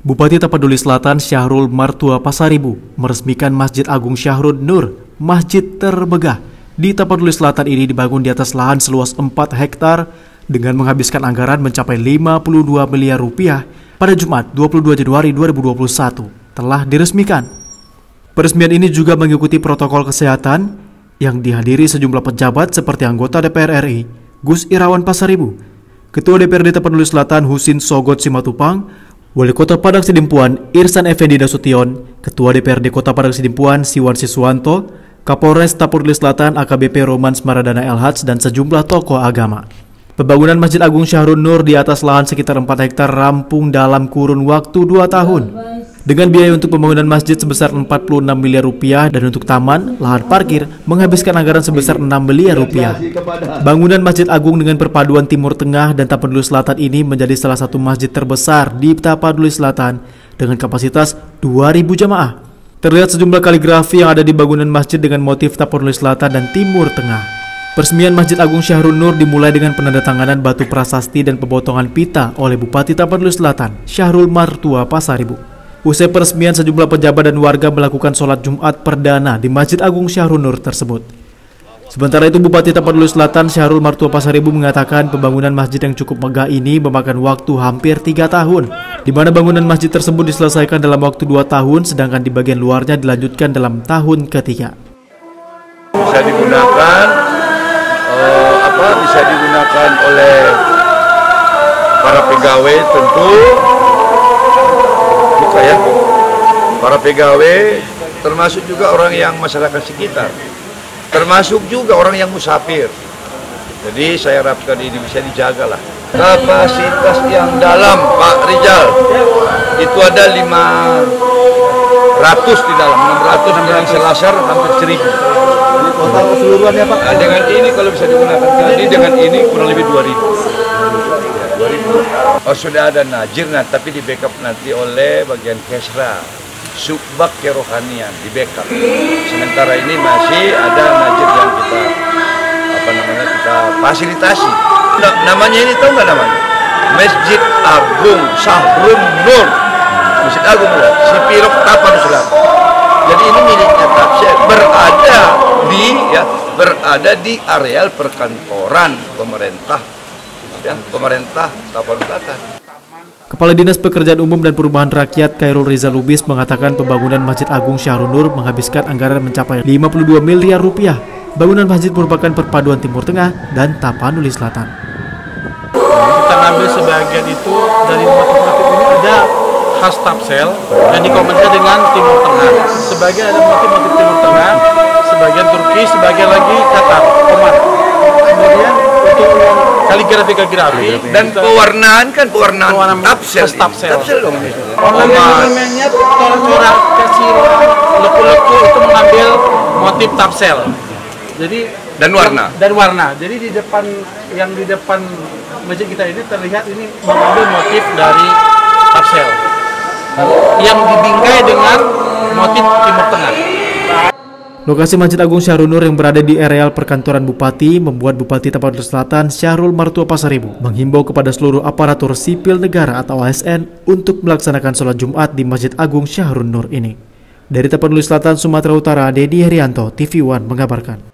Bupati Tapanuli Selatan Syahrul Martua Pasaribu meresmikan Masjid Agung Syahrul Nur, masjid termegah di Tapanuli Selatan ini dibangun di atas lahan seluas 4 hektar dengan menghabiskan anggaran mencapai 52 miliar rupiah pada Jumat 22 Januari 2021 telah diresmikan. Peresmian ini juga mengikuti protokol kesehatan yang dihadiri sejumlah pejabat seperti anggota DPR RI Gus Irawan Pasaribu, Ketua DPRD Tapanuli Selatan Husin Sogot Simatupang, Wali Kota Padang Sidimpuan Irsan Effendi Nasution, Ketua DPRD Kota Padang Sidimpuan Siwan Siswanto, Kapolres Tapanuli Selatan AKBP Roman Smaradana LH dan sejumlah tokoh agama. Pembangunan Masjid Agung Syahrul Nur di atas lahan sekitar 4 hektar rampung dalam kurun waktu 2 tahun. Dengan biaya untuk pembangunan masjid sebesar 46 miliar rupiah dan untuk taman, lahan parkir menghabiskan anggaran sebesar 6 miliar rupiah. Bangunan Masjid Agung dengan perpaduan Timur Tengah dan Tapanuli Selatan ini menjadi salah satu masjid terbesar di Tapanuli Selatan dengan kapasitas 2.000 jamaah. Terlihat sejumlah kaligrafi yang ada di bangunan masjid dengan motif Tapanuli Selatan dan Timur Tengah. Peresmian Masjid Agung Syahrul Nur dimulai dengan penandatanganan batu prasasti dan pemotongan pita oleh Bupati Tapanuli Selatan Syahrul Martua Pasaribu. Usai peresmian, sejumlah pejabat dan warga melakukan sholat Jumat perdana di Masjid Agung Syahrul Nur tersebut. Sementara itu, Bupati Tapanuli Selatan Syahrul Martua Pasaribu mengatakan pembangunan masjid yang cukup megah ini memakan waktu hampir 3 tahun, di mana bangunan masjid tersebut diselesaikan dalam waktu 2 tahun, sedangkan di bagian luarnya dilanjutkan dalam tahun ketiga. Bisa digunakan oleh para pegawai tentu. Para pegawai termasuk juga orang yang masyarakat sekitar, termasuk juga orang yang musafir. Jadi saya harapkan ini bisa dijaga lah. Kapasitas yang dalam, Pak Rizal, itu ada 500 di dalam, 600 dengan selasar hampir 1.000. Total keseluruhannya Pak? Nah, dengan ini kalau bisa digunakan tadi, dengan ini kurang lebih 2.000. Oh, sudah ada najir, tapi di backup nanti oleh bagian Kesra, Subbak Kerohanian di backup. Sementara ini masih ada najir yang kita fasilitasi. Namanya ini tahu nggak namanya? Masjid Agung Syahrul Nur, Masjid Agung loh, Sipirok Tapanuli Selatan. Jadi ini miliknya Tapsel, berada di areal perkantoran pemerintah Tapanuli Selatan. Kepala Dinas Pekerjaan Umum dan Perumahan Rakyat Khairul Rizal Lubis mengatakan pembangunan Masjid Agung Syahrul Nur menghabiskan anggaran mencapai 52 miliar rupiah. Bangunan masjid merupakan perpaduan Timur Tengah dan Tapanuli Selatan. Kita ngambil sebagian itu dari motif-motif ini ada khas Tapsel yang dikombinasikan dengan Timur Tengah. Sebagian ada motif-motif Timur Tengah, sebagian Turki, sebagian lagi Qatar, Oman. Kemudian untuk kaligrafi dan pewarnaan Tapsel dong. Ornamennya corak kecil leku-leku itu mengambil motif Tapsel. Jadi dan warna. Jadi di depan masjid kita ini terlihat ini mengambil motif dari Tapsel yang dibingkai dengan motif Timur Tengah. Lokasi Masjid Agung Syahrul Nur yang berada di areal perkantoran Bupati membuat Bupati Tapanuli Selatan Syahrul Martua Pasaribu menghimbau kepada seluruh aparatur sipil negara atau ASN untuk melaksanakan sholat Jumat di Masjid Agung Syahrul Nur ini. Dari Tapanuli Selatan, Sumatera Utara, Dedi Herianto, TV One mengabarkan.